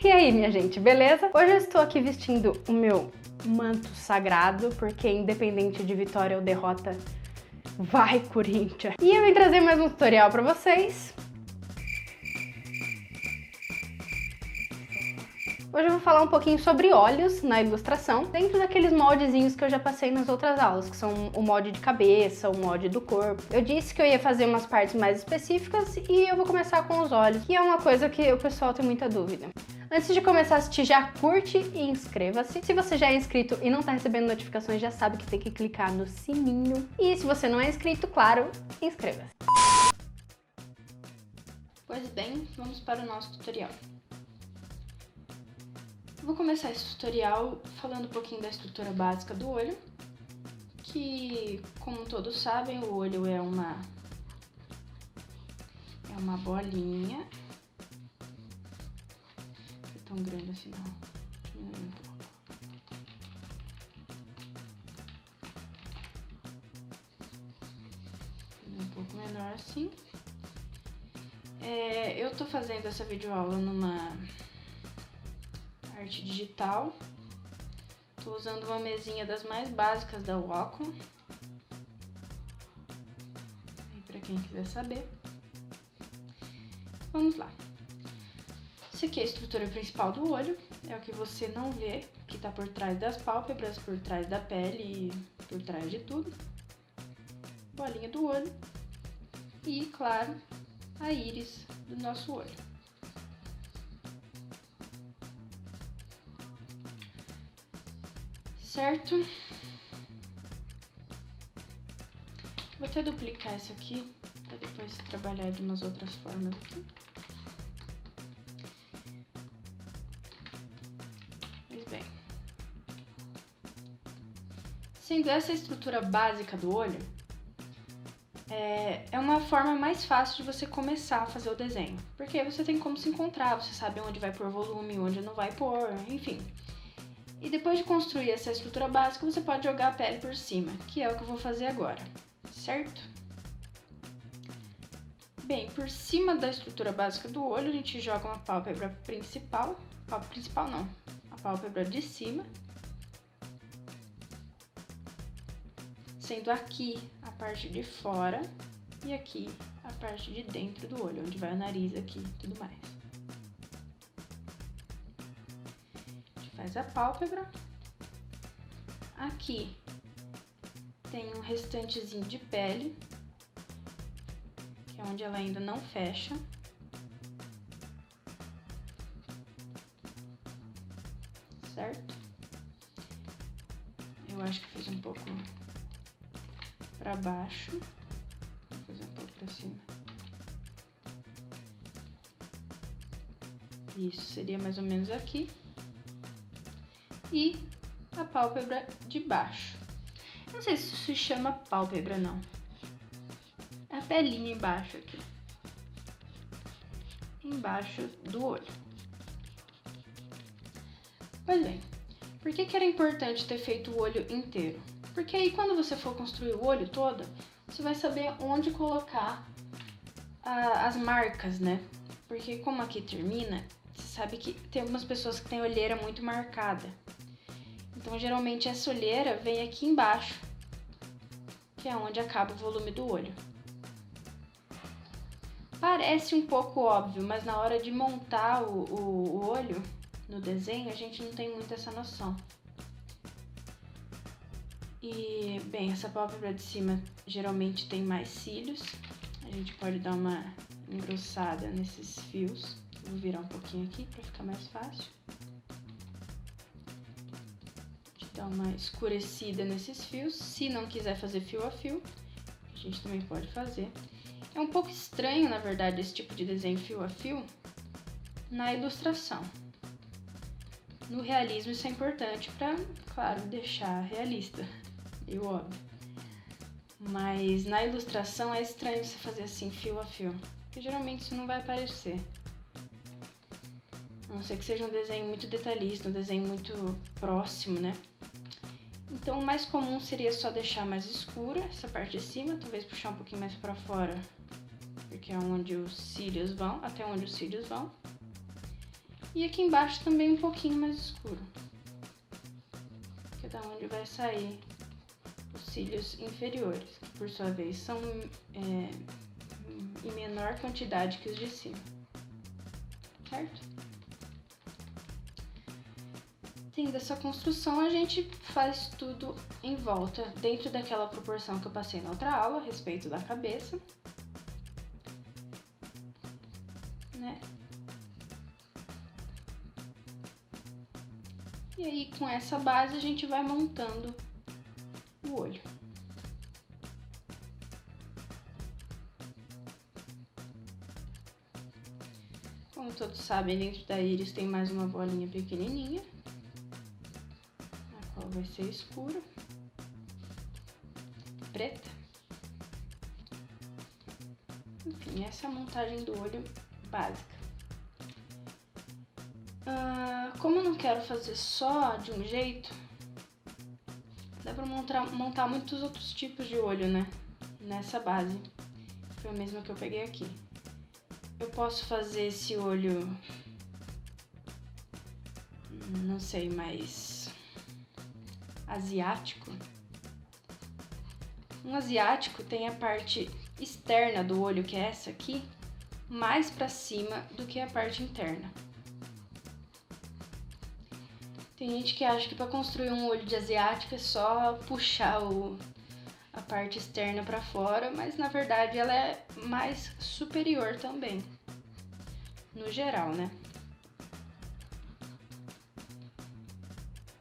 E aí, minha gente, beleza? Hoje eu estou aqui vestindo o meu manto sagrado, porque independente de vitória ou derrota, vai Corinthians! E eu vim trazer mais um tutorial pra vocês. Hoje eu vou falar um pouquinho sobre olhos na ilustração, dentro daqueles moldezinhos que eu já passei nas outras aulas, que são o molde de cabeça, o molde do corpo. Eu disse que eu ia fazer umas partes mais específicas e eu vou começar com os olhos, que é uma coisa que o pessoal tem muita dúvida. Antes de começar a assistir, já curte e inscreva-se. Se você já é inscrito e não está recebendo notificações, já sabe que tem que clicar no sininho. E se você não é inscrito, claro, inscreva-se. Pois bem, vamos para o nosso tutorial. Vou começar esse tutorial falando um pouquinho da estrutura básica do olho, que, como todos sabem, o olho é uma bolinha. Não é tão grande assim, não. Diminui um pouco. Um pouco menor assim. Eu tô fazendo essa videoaula numa arte digital. Tô usando uma mesinha das mais básicas da Wacom. E pra quem quiser saber. Vamos lá. Essa aqui é a estrutura principal do olho. É o que você não vê, que tá por trás das pálpebras, por trás da pele e por trás de tudo. Bolinha do olho. E, claro, a íris do nosso olho. Certo? Vou até duplicar isso aqui, para depois trabalhar de umas outras formas aqui. Pois bem. Sendo essa a estrutura básica do olho, é uma forma mais fácil de você começar a fazer o desenho. Porque aí você tem como se encontrar, você sabe onde vai pôr volume, onde não vai pôr, enfim. E depois de construir essa estrutura básica, você pode jogar a pele por cima, que é o que eu vou fazer agora, certo? Bem, por cima da estrutura básica do olho, a gente joga uma pálpebra principal, a pálpebra de cima, sendo aqui a parte de fora e aqui a parte de dentro do olho, onde vai o nariz aqui e tudo mais. Faz a pálpebra. Aqui tem um restantezinho de pele, que é onde ela ainda não fecha. Certo? Eu acho que fiz um pouco para baixo. Vou fazer um pouco para cima. Isso, seria mais ou menos aqui. E a pálpebra de baixo. Não sei se isso se chama pálpebra, não. É a pelinha embaixo aqui. Embaixo do olho. Pois bem, por que era importante ter feito o olho inteiro? Porque aí quando você for construir o olho todo, você vai saber onde colocar as marcas, né? Porque como aqui termina, você sabe que tem algumas pessoas que têm olheira muito marcada. Então, geralmente, essa olheira vem aqui embaixo, que é onde acaba o volume do olho. Parece um pouco óbvio, mas na hora de montar o olho no desenho, a gente não tem muito essa noção. E, bem, essa pálpebra de cima geralmente tem mais cílios. A gente pode dar uma engrossada nesses fios. Vou virar um pouquinho aqui para ficar mais fácil. Dar uma escurecida nesses fios. Se não quiser fazer fio a fio, a gente também pode fazer. É um pouco estranho, na verdade, esse tipo de desenho fio a fio na ilustração. No realismo isso é importante para, claro, deixar realista, meio óbvio. Mas na ilustração é estranho você fazer assim fio a fio, porque geralmente isso não vai aparecer. A não ser que seja um desenho muito detalhista, um desenho muito próximo, né? Então, o mais comum seria só deixar mais escura essa parte de cima, talvez puxar um pouquinho mais pra fora, porque é onde os cílios vão, até onde os cílios vão. E aqui embaixo também um pouquinho mais escuro, que é da onde vai sair os cílios inferiores, que por sua vez são em menor quantidade que os de cima, certo? Tendo essa construção, a gente faz tudo em volta, dentro daquela proporção que eu passei na outra aula, a respeito da cabeça, né? E aí, com essa base, a gente vai montando o olho. Como todos sabem, dentro da íris tem mais uma bolinha pequenininha, a qual vai ser escura, preta. Enfim, essa é a montagem do olho básica. Como eu não quero fazer só de um jeito, dá pra montar muitos outros tipos de olho, né? Nessa base. Foi a mesma que eu peguei aqui. Eu posso fazer esse olho, não sei, mais asiático. Um asiático tem a parte externa do olho, que é essa aqui, mais pra cima do que a parte interna. Tem gente que acha que para construir um olho de asiático é só puxar a parte externa para fora, mas na verdade ela é mais superior também, no geral, né?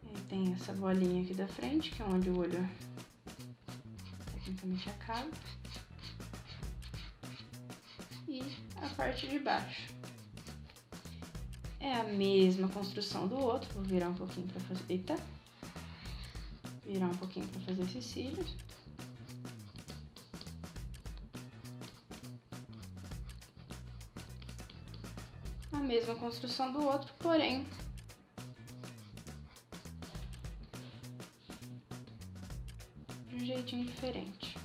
E tem essa bolinha aqui da frente, que é onde o olho tecnicamente acaba. E a parte de baixo. É a mesma construção do outro, vou virar um pouquinho para fazer... Eita! Virar um pouquinho para fazer esses cílios. A mesma construção do outro, porém... de um jeitinho diferente.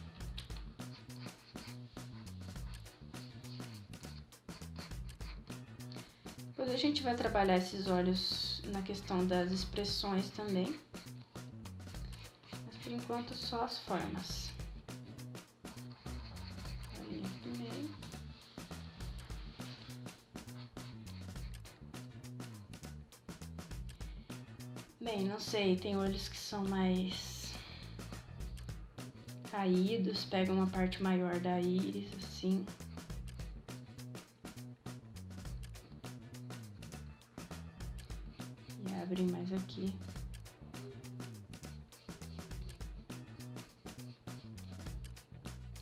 Depois a gente vai trabalhar esses olhos na questão das expressões também. Mas por enquanto só as formas. Ali primeiro. Bem, não sei, tem olhos que são mais caídos, pegam uma parte maior da íris, assim. Abrir mais aqui.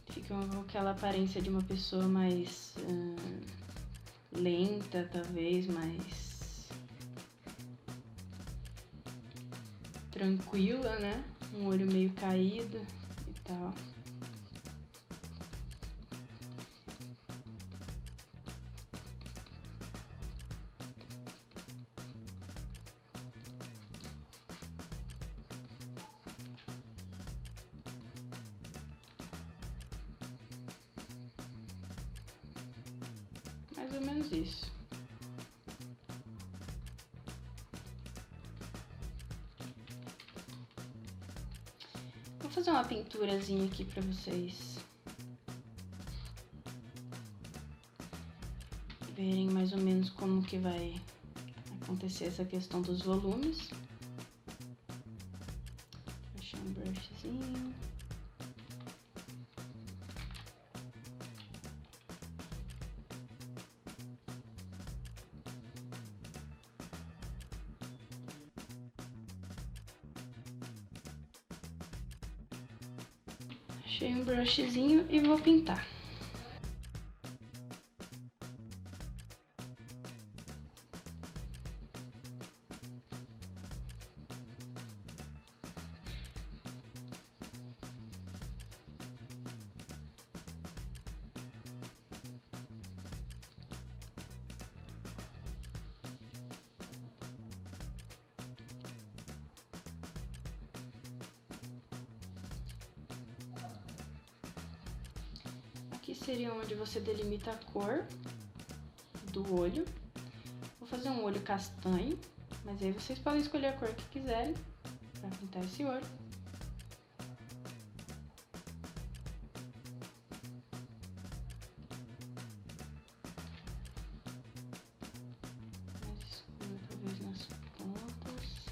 Fica com aquela aparência de uma pessoa mais lenta, talvez, mais tranquila, né? Um olho meio caído e tal. Mais ou menos isso. Vou fazer uma pinturazinha aqui pra vocês verem mais ou menos como que vai acontecer essa questão dos volumes. Achar um brushzinho. Achei um brushzinho e vou pintar. Aqui seria onde você delimita a cor do olho. Vou fazer um olho castanho, mas aí vocês podem escolher a cor que quiserem para pintar esse olho. Mais escuro talvez nas pontas.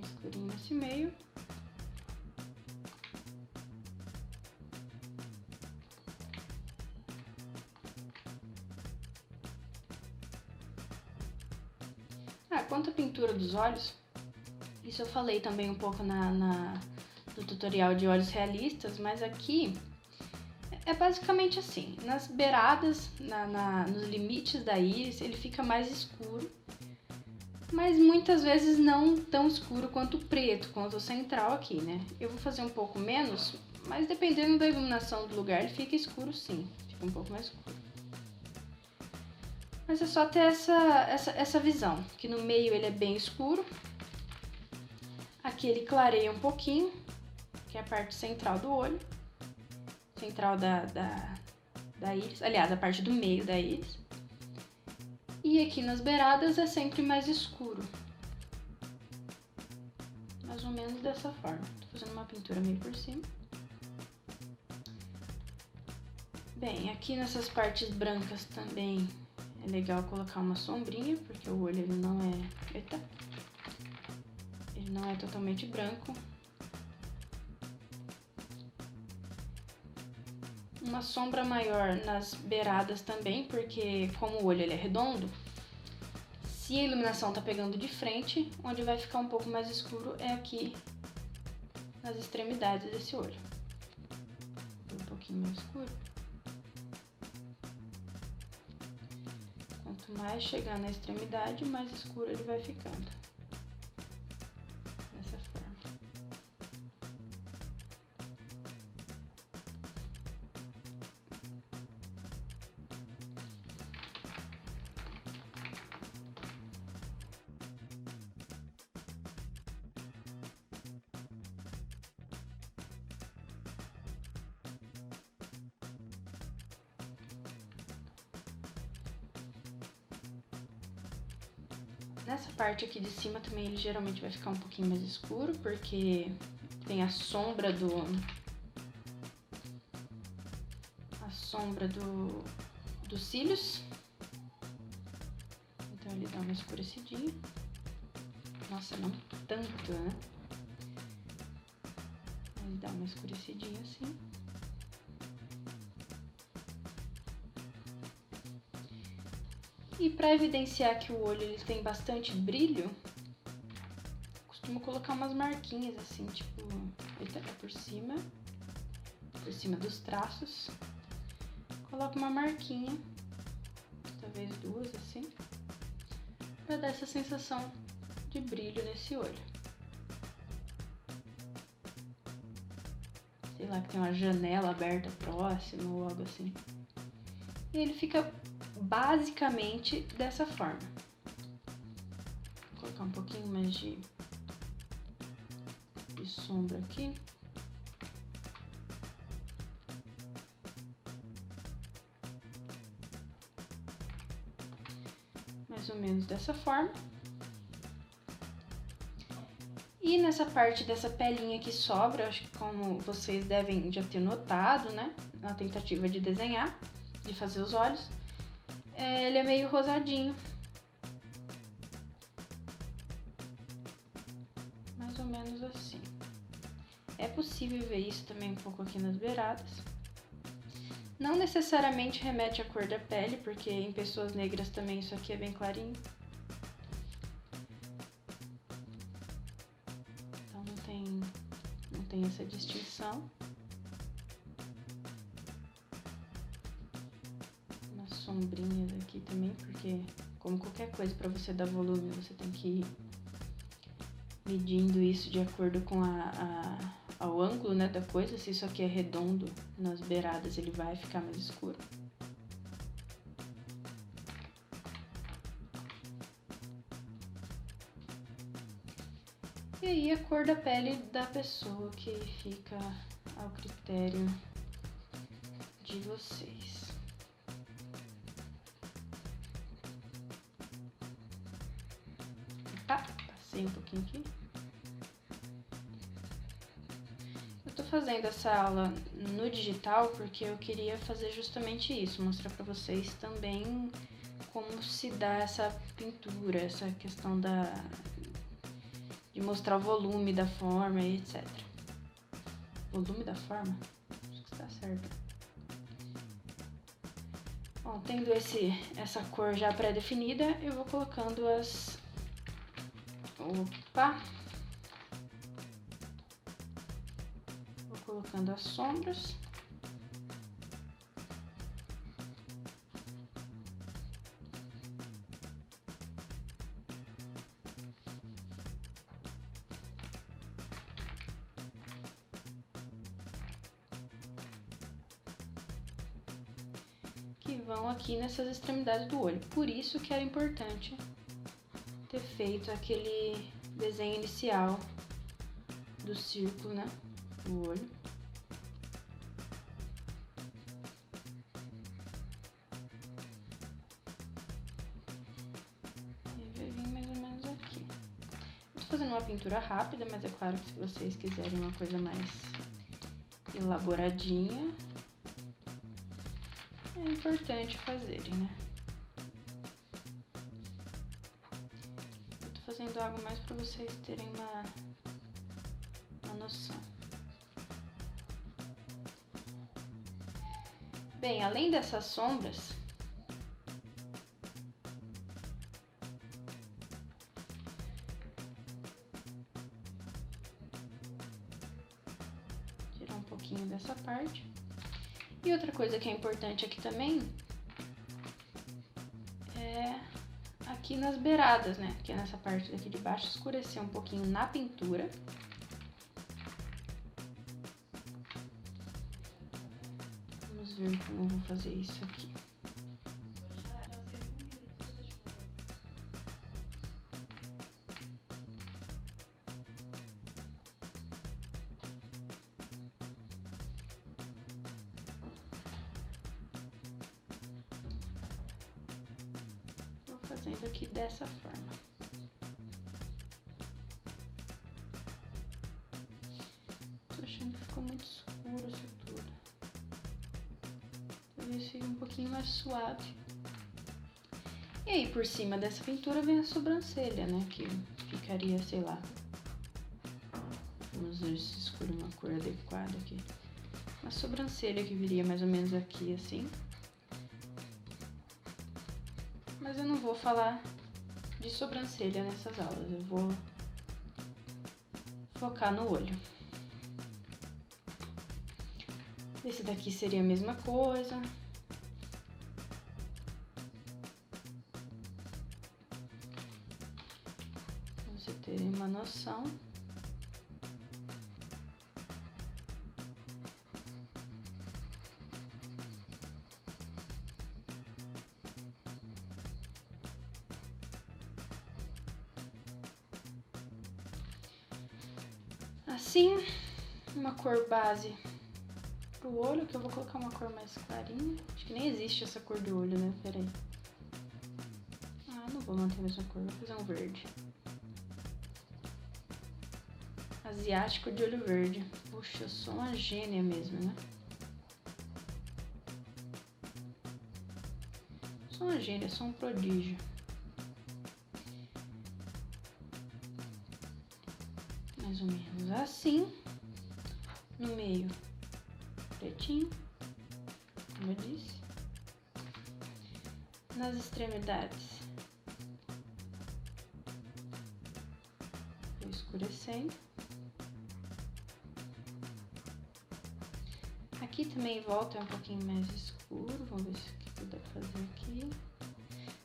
Escurinho nesse meio. Quanto à pintura dos olhos, isso eu falei também um pouco no tutorial de olhos realistas, mas aqui é basicamente assim, nas beiradas, nos limites da íris, ele fica mais escuro, mas muitas vezes não tão escuro quanto o preto, quanto o central aqui, né? Eu vou fazer um pouco menos, mas dependendo da iluminação do lugar, ele fica escuro sim, fica um pouco mais escuro. Mas é só ter essa visão, que no meio ele é bem escuro. Aqui ele clareia um pouquinho, que é a parte central do olho. Central da íris, aliás, a parte do meio da íris. E aqui nas beiradas é sempre mais escuro. Mais ou menos dessa forma. Tô fazendo uma pintura meio por cima. Bem, aqui nessas partes brancas também é legal colocar uma sombrinha, porque o olho ele não é... Eita! Ele não é totalmente branco. Uma sombra maior nas beiradas também, porque como o olho ele é redondo, se a iluminação tá pegando de frente, onde vai ficar um pouco mais escuro é aqui nas extremidades desse olho. Um pouquinho mais escuro. Quanto mais chegar na extremidade, mais escuro ele vai ficando. Dessa forma. Nessa parte aqui de cima também ele geralmente vai ficar um pouquinho mais escuro, porque tem a sombra dos cílios. Então ele dá uma escurecidinha. Nossa, não tanto, né? Ele dá uma escurecidinha assim. E para evidenciar que o olho ele tem bastante brilho, costumo colocar umas marquinhas assim, tipo, por cima dos traços. Coloco uma marquinha, talvez duas assim, para dar essa sensação de brilho nesse olho. Sei lá, que tem uma janela aberta próxima ou algo assim. E ele fica basicamente dessa forma. Vou colocar um pouquinho mais de sombra aqui. Mais ou menos dessa forma. E nessa parte dessa pelinha que sobra, acho que como vocês devem já ter notado, né? Na tentativa de desenhar, de fazer os olhos. Ele é meio rosadinho. Mais ou menos assim. É possível ver isso também um pouco aqui nas beiradas. Não necessariamente remete à cor da pele, porque em pessoas negras também isso aqui é bem clarinho. Então não tem essa distinção. Sombrinhas aqui também, porque como qualquer coisa para você dar volume, você tem que ir medindo isso de acordo com ao ângulo, né, da coisa. Se isso aqui é redondo, nas beiradas ele vai ficar mais escuro. E aí a cor da pele da pessoa, que fica ao critério de vocês. Opa, passei um pouquinho aqui. Eu tô fazendo essa aula no digital porque eu queria fazer justamente isso, mostrar pra vocês também como se dá essa pintura, essa questão de mostrar o volume da forma e etc. Volume da forma? Acho que está certo. Bom, tendo essa cor já pré-definida, eu vou colocando as... Opa! Vou colocando as sombras. Que vão aqui nessas extremidades do olho. Por isso que era importante ter feito aquele desenho inicial do círculo, né, do olho. E vai vir mais ou menos aqui. Eu tô fazendo uma pintura rápida, mas é claro que se vocês quiserem uma coisa mais elaboradinha, é importante fazerem, né? Eu tô fazendo algo mais pra vocês terem uma noção. Bem, além dessas sombras, tirar um pouquinho dessa parte. E outra coisa que é importante aqui também é aqui nas beiradas, né? Que é nessa parte daqui de baixo, escurecer um pouquinho na pintura. Vamos ver como eu vou fazer isso aqui. Fazendo aqui dessa forma. Tô achando que ficou muito escuro isso tudo. Talvez fique um pouquinho mais suave. E aí por cima dessa pintura vem a sobrancelha, né? Que ficaria, sei lá. Vamos ver se escolho uma cor adequada aqui. Uma sobrancelha que viria mais ou menos aqui, assim. Mas eu não vou falar de sobrancelha nessas aulas, eu vou focar no olho. Esse daqui seria a mesma coisa. Pra você terem uma noção. Assim, uma cor base pro olho, que eu vou colocar uma cor mais clarinha. Acho que nem existe essa cor de olho, né? Pera aí. Ah, não vou manter a mesma cor, vou fazer um verde. Asiático de olho verde. Puxa, eu sou uma gênia mesmo, né? Sou uma gênia, sou um prodígio. Mais ou menos assim. No meio, pretinho, como eu disse. Nas extremidades, vou escurecendo. Aqui também em volta é um pouquinho mais escuro. Vamos ver se o que dá pra fazer aqui.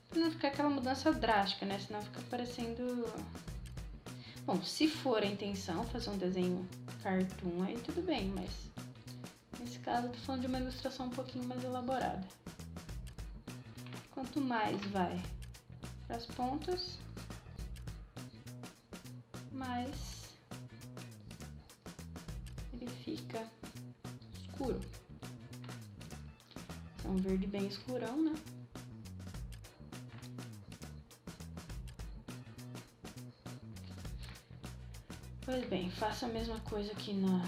Pra não ficar aquela mudança drástica, né? Senão fica parecendo... Bom, se for a intenção fazer um desenho cartoon, aí tudo bem, mas nesse caso eu tô falando de uma ilustração um pouquinho mais elaborada. Quanto mais vai para as pontas, mais e fica escuro. É um verde bem escurão, né? Pois bem, faço a mesma coisa aqui na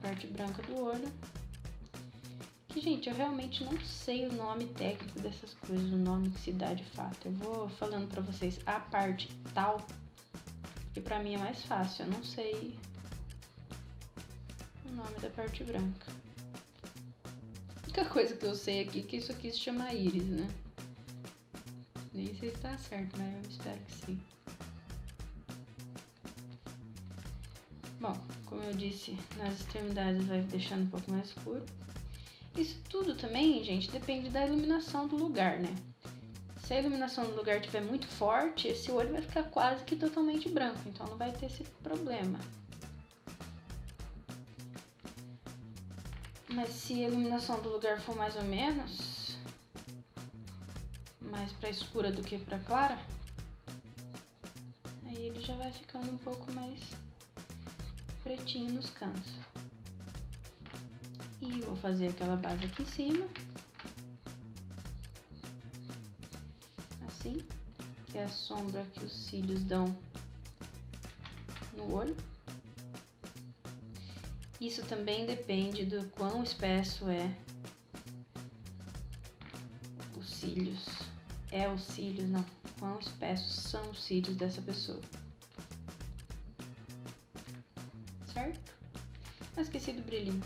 parte branca do olho. Que, gente, eu realmente não sei o nome técnico dessas coisas, o nome que se dá de fato. Eu vou falando pra vocês a parte tal, que pra mim é mais fácil. Eu não sei o nome da parte branca. A única coisa que eu sei aqui é que isso aqui se chama íris, né? Nem sei se tá certo, mas eu espero que sim. Bom, como eu disse, nas extremidades vai deixando um pouco mais escuro. Isso tudo também, gente, depende da iluminação do lugar, né? Se a iluminação do lugar estiver muito forte, esse olho vai ficar quase que totalmente branco, então não vai ter esse problema. Mas se a iluminação do lugar for mais ou menos, mais pra escura do que pra clara, aí ele já vai ficando um pouco mais pretinho nos cantos. E vou fazer aquela base aqui em cima. Assim, que é a sombra que os cílios dão no olho. Isso também depende do quão espesso é os cílios. Os cílios, não. Quão espessos são os cílios dessa pessoa. Certo? Ah, esqueci do brilhinho.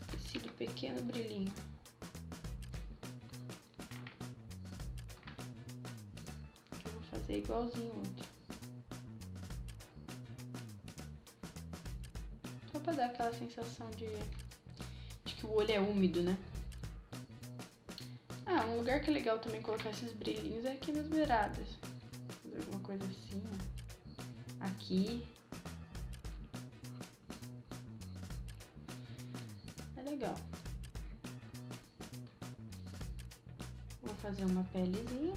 Esqueci do pequeno brilhinho. Eu vou fazer igualzinho o outro. Só pra dar aquela sensação de que o olho é úmido, né? Ah, um lugar que é legal também colocar esses brilhinhos é aqui nas beiradas. Fazer alguma coisa assim, ó. Aqui. É legal. Vou fazer uma pelezinha.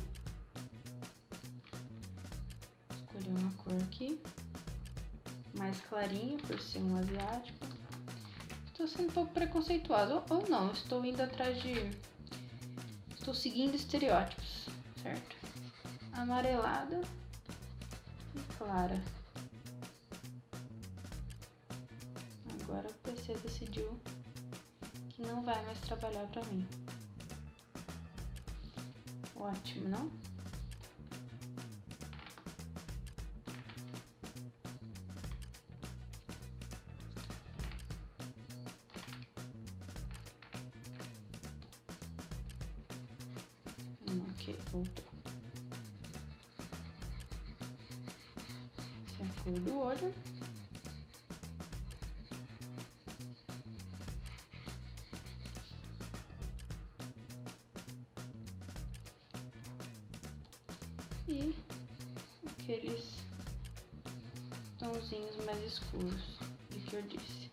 Escolher uma cor aqui. Mais clarinha, por ser um asiático. Estou sendo um pouco preconceituosa, ou não, estou indo atrás de... Estou seguindo estereótipos, certo? Amarelada e clara. Agora o PC decidiu que não vai mais trabalhar pra mim. Ótimo, não? Ok, voltou. Essa é a cor do olho. E aqueles tonzinhos mais escuros do que eu disse.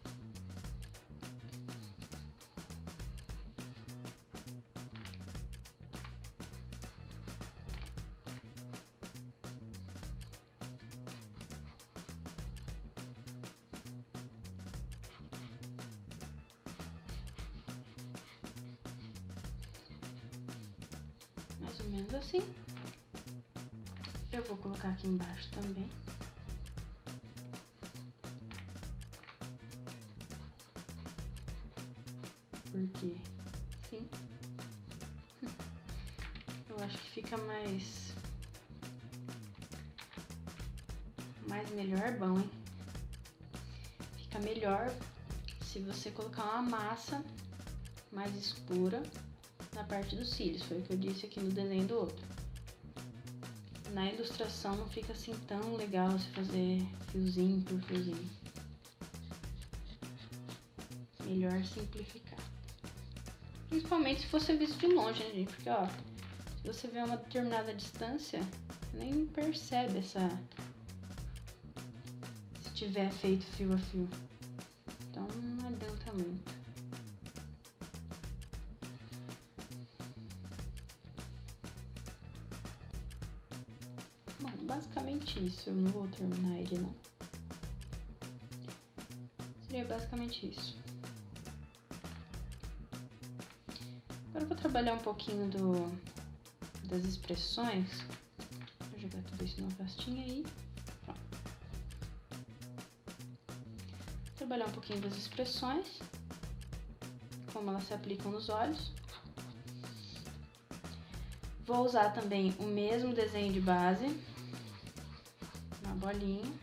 Mais ou menos assim. Eu vou colocar aqui embaixo também. Porque, sim. Eu acho que fica mais melhor, bom, hein? Fica melhor se você colocar uma massa mais escura na parte dos cílios. Foi o que eu disse aqui no desenho do outro. Na ilustração não fica assim tão legal você fazer fiozinho por fiozinho. Melhor simplificar. Principalmente se você visto de longe, né, gente? Porque, ó, se você vê uma determinada distância, nem percebe essa... Se tiver feito fio a fio. Então não adianta muito. Bom, basicamente isso. Eu não vou terminar ele, não. Seria basicamente isso. Agora eu vou trabalhar um pouquinho das expressões. Vou jogar tudo isso numa pastinha aí. Pronto. Trabalhar um pouquinho das expressões, como elas se aplicam nos olhos. Vou usar também o mesmo desenho de base, uma bolinha.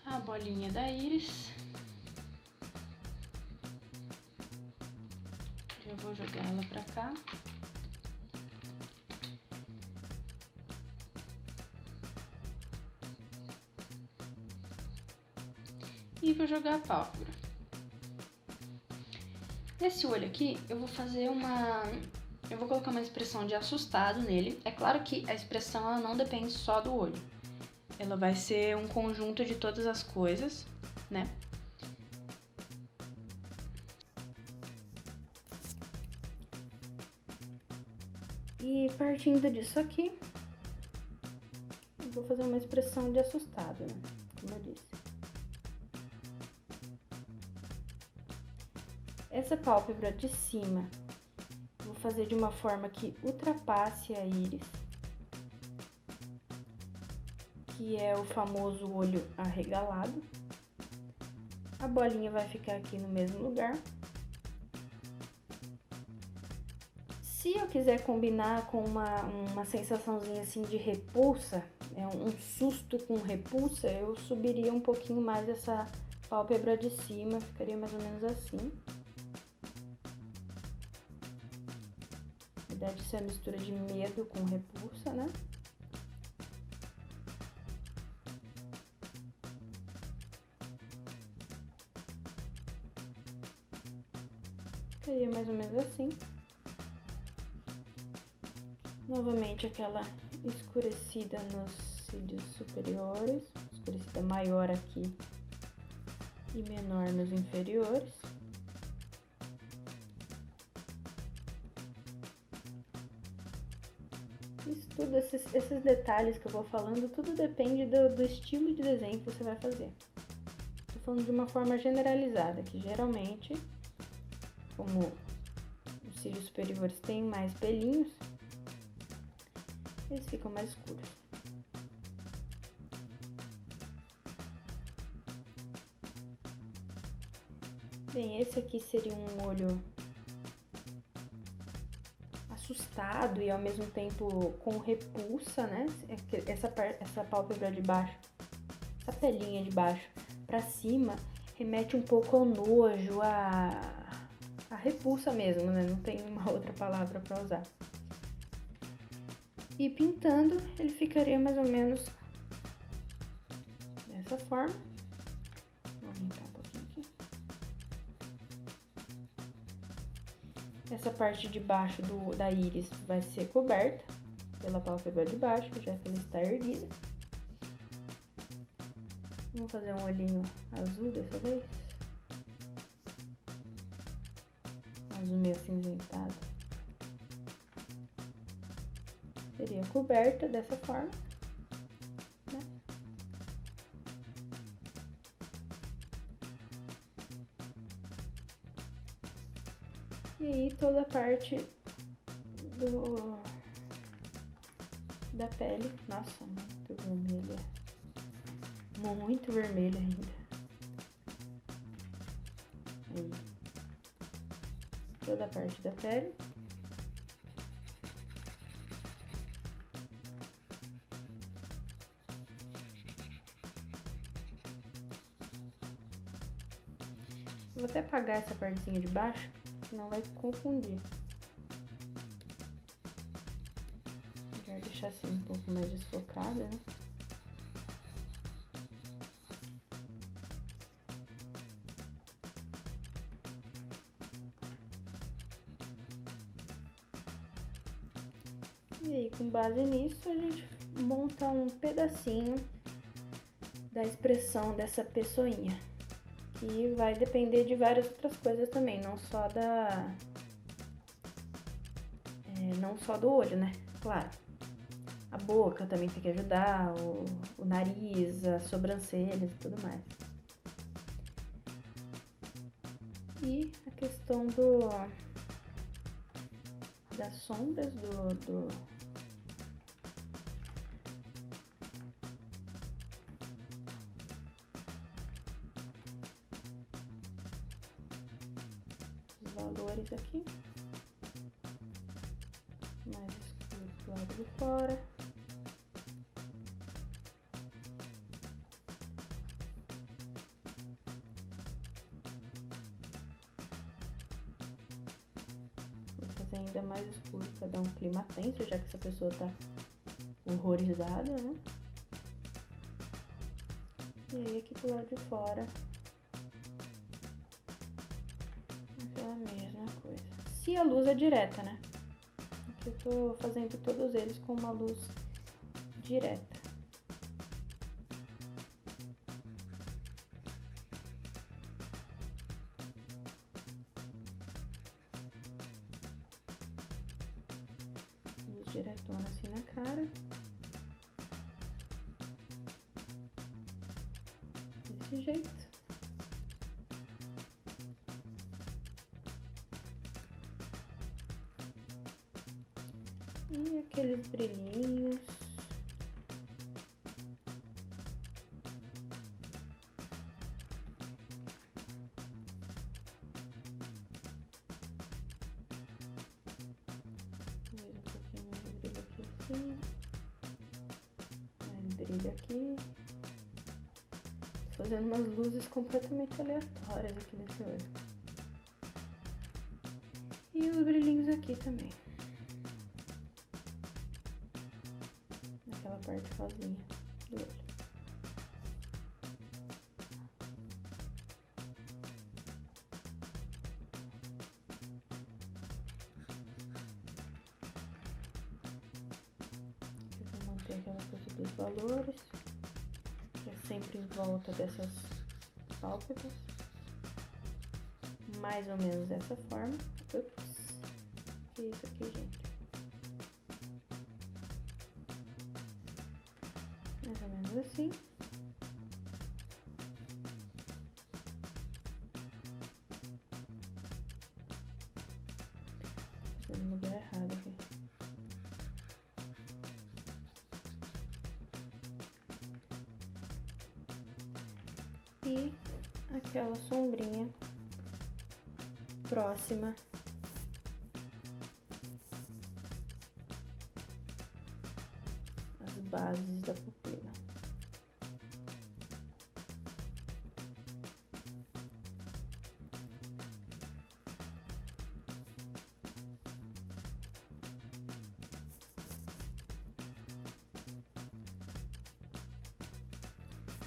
A bolinha da íris. Já vou jogar ela pra cá. E vou jogar a pálpebra. Nesse olho aqui, eu vou fazer eu vou colocar uma expressão de assustado nele. É claro que a expressão ela não depende só do olho. Ela vai ser um conjunto de todas as coisas, né? E partindo disso aqui, eu vou fazer uma expressão de assustado, né? Como eu disse. Essa pálpebra de cima, vou fazer de uma forma que ultrapasse a íris, que é o famoso olho arregalado. A bolinha vai ficar aqui no mesmo lugar. Se eu quiser combinar com uma sensaçãozinha assim de repulsa, um susto com repulsa, eu subiria um pouquinho mais essa pálpebra de cima, ficaria mais ou menos assim. Na verdade, isso é a mistura de medo com repulsa, né? Ficaria mais ou menos assim. Novamente aquela escurecida nos cílios superiores, escurecida maior aqui e menor nos inferiores. Isso tudo, esses detalhes que eu vou falando, tudo depende do estilo de desenho que você vai fazer. Tô falando de uma forma generalizada, que geralmente, como os cílios superiores têm mais pelinhos, eles ficam mais escuros. Bem, esse aqui seria um olho assustado e ao mesmo tempo com repulsa, né? Essa pálpebra de baixo, essa pelinha de baixo pra cima, remete um pouco ao nojo, a repulsa mesmo, né? Não tem uma outra palavra pra usar. E pintando, ele ficaria mais ou menos dessa forma. Vou aumentar um pouquinho aqui. Essa parte de baixo da íris vai ser coberta pela pálpebra de baixo, já que ela está erguida. Vamos fazer um olhinho azul dessa vez. Azul meio acinzentado. Seria coberta dessa forma, né? E aí toda a parte da pele, nossa, muito vermelha, muito vermelha ainda. Aí, toda a parte da pele. Vou até apagar essa partezinha de baixo, senão vai confundir. Melhor deixar assim um pouco mais desfocada, né? E aí, com base nisso, a gente monta um pedacinho da expressão dessa pessoinha. E vai depender de várias outras coisas também, não só não só do olho, né? Claro. A boca também tem que ajudar, o nariz, as sobrancelhas e tudo mais. E a questão das sombras dos valores aqui. Mais escuro do lado de fora. Ainda mais escuro para dar um clima tenso, já que essa pessoa tá horrorizada, né? E aí aqui pro lado de fora, aquela mesma coisa. Se a luz é direta, né? Aqui eu tô fazendo todos eles com uma luz direta. Diretona assim na cara. Desse jeito. E aqueles brilhinhos. Mais brilho aqui. Tô fazendo umas luzes completamente aleatórias aqui nesse olho. E os brilhinhos aqui também. Naquela parte rosinha do olho. Aquela coisa dos valores, que é sempre em volta dessas pálpebras, mais ou menos dessa forma. Ups, que isso aqui, gente? Mais ou menos assim. Fazendo no lugar errado aqui. E aquela sombrinha próxima às bases da pupila.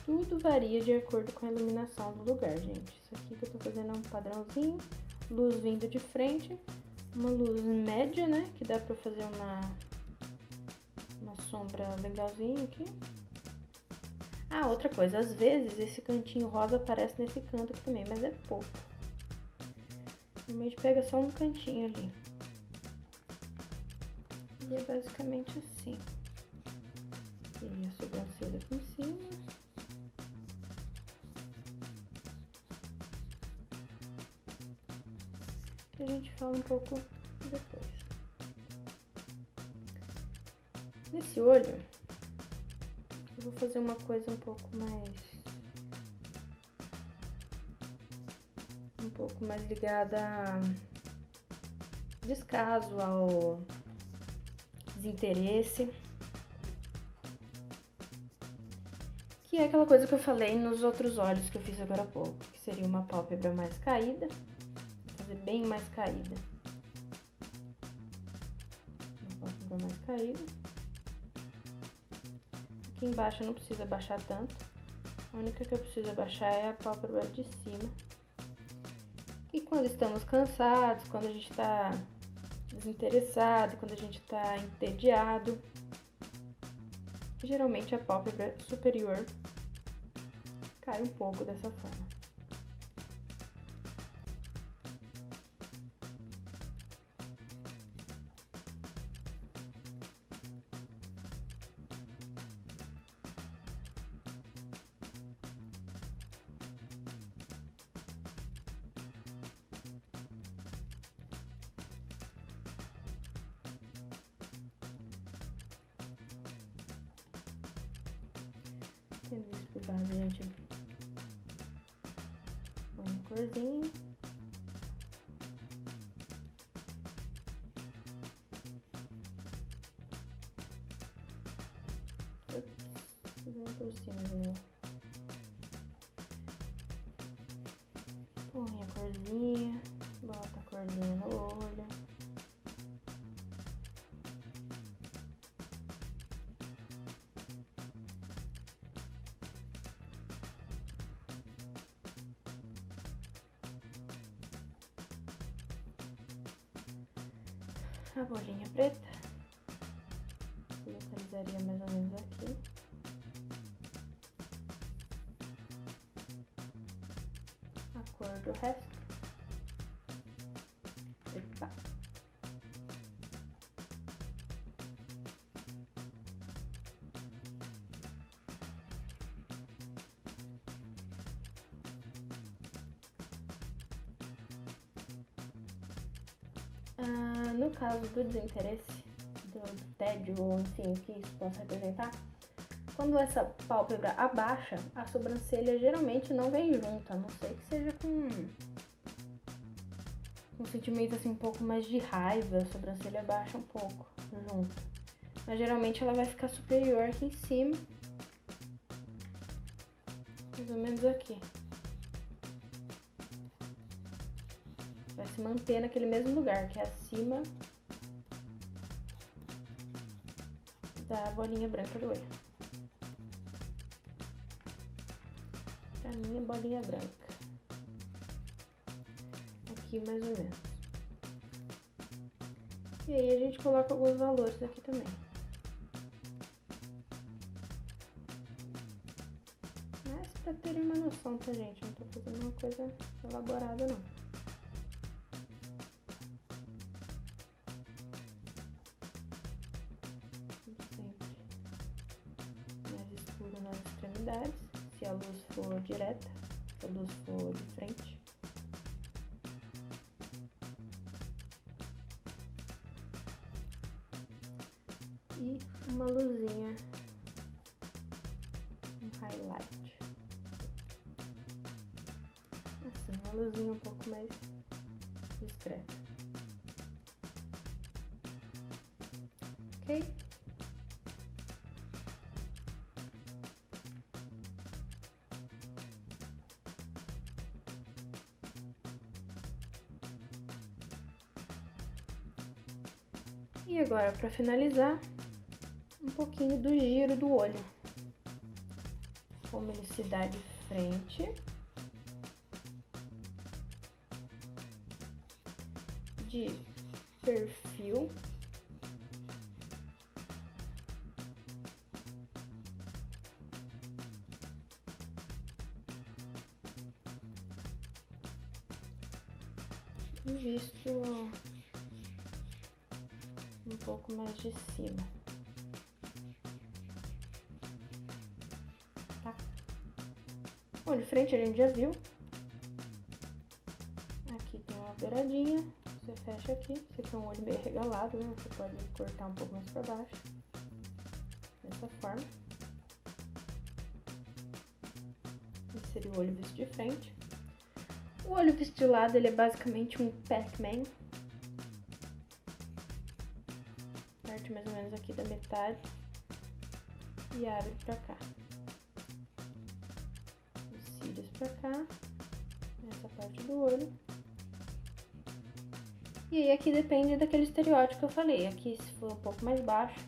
Tudo varia de acordo com a iluminação do lugar, gente. Isso aqui que eu tô fazendo é um padrãozinho, luz vindo de frente, uma luz média, né? Que dá pra fazer uma sombra legalzinha aqui. Ah, outra coisa, às vezes esse cantinho rosa aparece nesse canto aqui também, mas é pouco. Normalmente pega só um cantinho ali. E é basicamente assim. E a sobrancelha aqui em cima. A gente fala um pouco depois. Nesse olho, eu vou fazer uma coisa um pouco mais ligada a descaso, ao desinteresse, que é aquela coisa que eu falei nos outros olhos que eu fiz agora há pouco, que seria uma pálpebra mais caída. Bem mais caída. Uma pálpebra mais caída. Aqui embaixo não precisa baixar tanto. A única que eu preciso abaixar é a pálpebra de cima. E quando estamos cansados, quando a gente está desinteressado, quando a gente está entediado, geralmente a pálpebra superior cai um pouco dessa forma. Tendo isso por base, a gente põe uma corzinha. Vamos por cima de novo. Põe a corzinha, bota a corzinha no olho. A bolinha preta, localizaria mais ou menos aqui. A cor do resto. Epa. No caso do desinteresse, do tédio, ou enfim, o que isso possa representar, quando essa pálpebra abaixa, a sobrancelha geralmente não vem junto, a não ser que seja com um sentimento assim um pouco mais de raiva, a sobrancelha abaixa um pouco junto. Mas geralmente ela vai ficar superior aqui em cima, mais ou menos aqui. Vai se manter naquele mesmo lugar, que é acima da bolinha branca do olho. Pra minha bolinha branca. Aqui mais ou menos. E aí a gente coloca alguns valores aqui também. Mas pra terem uma noção, tá, gente? Não tô fazendo uma coisa elaborada, não. Nas extremidades, se a luz for direta, se a luz for de frente. E uma luzinha, um highlight. Assim, uma luzinha um pouco mais discreta. Ok? E agora, para finalizar, um pouquinho do giro do olho. Como ele se dá de frente. De perfil. E visto um pouco mais de cima, tá? Olho de frente a gente já viu. Aqui tem uma beiradinha, você fecha aqui. Esse aqui é um olho meio regalado, né? Você pode cortar um pouco mais pra baixo, dessa forma. Esse seria o olho visto de frente. O olho visto de lado, ele é basicamente um Pac-Man. Parte mais ou menos aqui da metade e abre pra cá. Os cílios pra cá, essa parte do olho. E aí aqui depende daquele estereótipo que eu falei. Aqui se for um pouco mais baixo,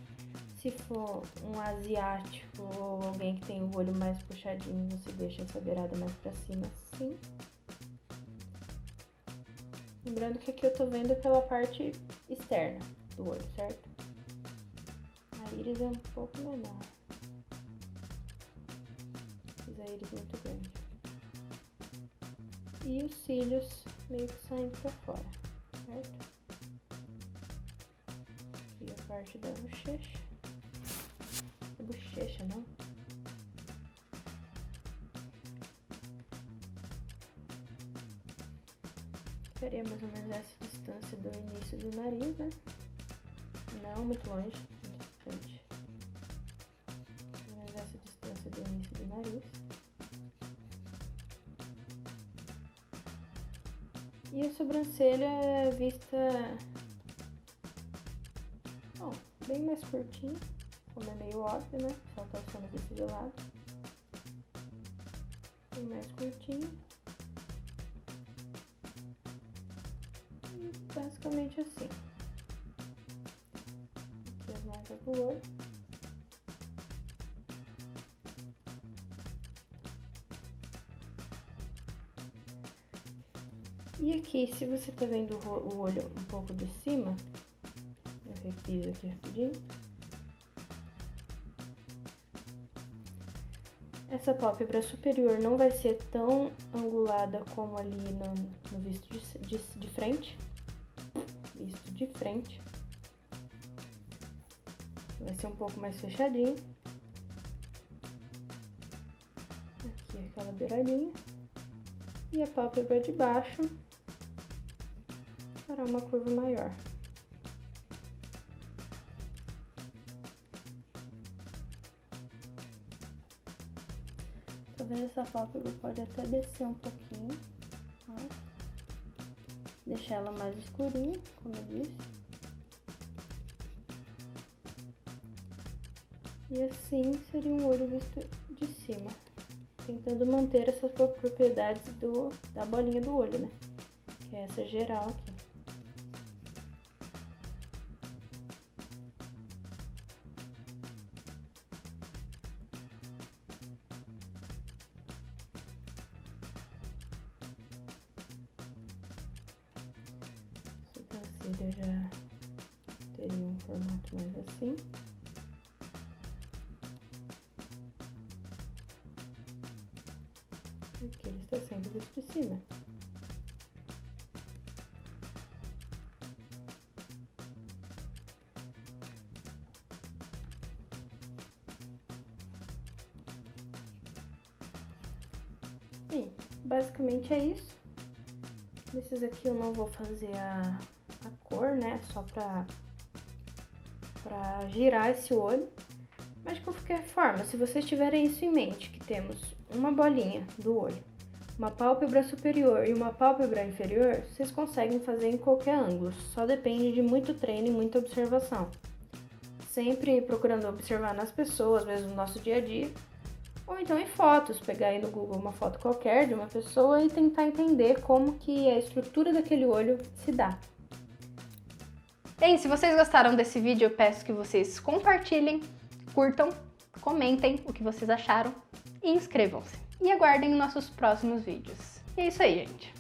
se for um asiático ou alguém que tem o olho mais puxadinho, você deixa essa beirada mais pra cima assim. Lembrando que aqui eu tô vendo pela parte externa do olho, certo? A íris é um pouco menor. Fiz a íris muito grande. E os cílios meio que saindo pra fora, certo? Aqui a parte da bochecha. A bochecha, não? Ficaria mais ou menos essa distância do início do nariz, né? Não muito longe, muito distante. Mais essa distância do início do nariz. E a sobrancelha é vista, bom, bem mais curtinha, como é meio óbvio, né? Só tá sendo vista de lado. Bem mais curtinha. E basicamente assim. Aqui as marcas do olho. E aqui, se você tá vendo o olho um pouco de cima, eu refiz aqui rapidinho. Essa pálpebra superior não vai ser tão angulada como ali no visto de frente. Visto de frente. Vai ser um pouco mais fechadinho. Aqui aquela beiradinha. E a pálpebra de baixo fará uma curva maior. Talvez essa pálpebra pode até descer um pouquinho, ó. Deixar ela mais escurinha, como eu disse. E assim seria um olho visto de cima, tentando manter essas propriedades da bolinha do olho, né? Que é essa geral aqui. A sobrancelha já teria um formato mais assim. Aqui ele está sendo visto de cima. Bem, basicamente é isso. Esses aqui eu não vou fazer a cor, né? Só pra girar esse olho. Mas de qualquer forma, se vocês tiverem isso em mente, que temos uma bolinha do olho, uma pálpebra superior e uma pálpebra inferior, vocês conseguem fazer em qualquer ângulo. Só depende de muito treino e muita observação. Sempre procurando observar nas pessoas, mesmo no nosso dia a dia. Ou então em fotos, pegar aí no Google uma foto qualquer de uma pessoa e tentar entender como que a estrutura daquele olho se dá. Bem, se vocês gostaram desse vídeo, eu peço que vocês compartilhem, curtam, comentem o que vocês acharam e inscrevam-se. E aguardem nossos próximos vídeos. E é isso aí, gente.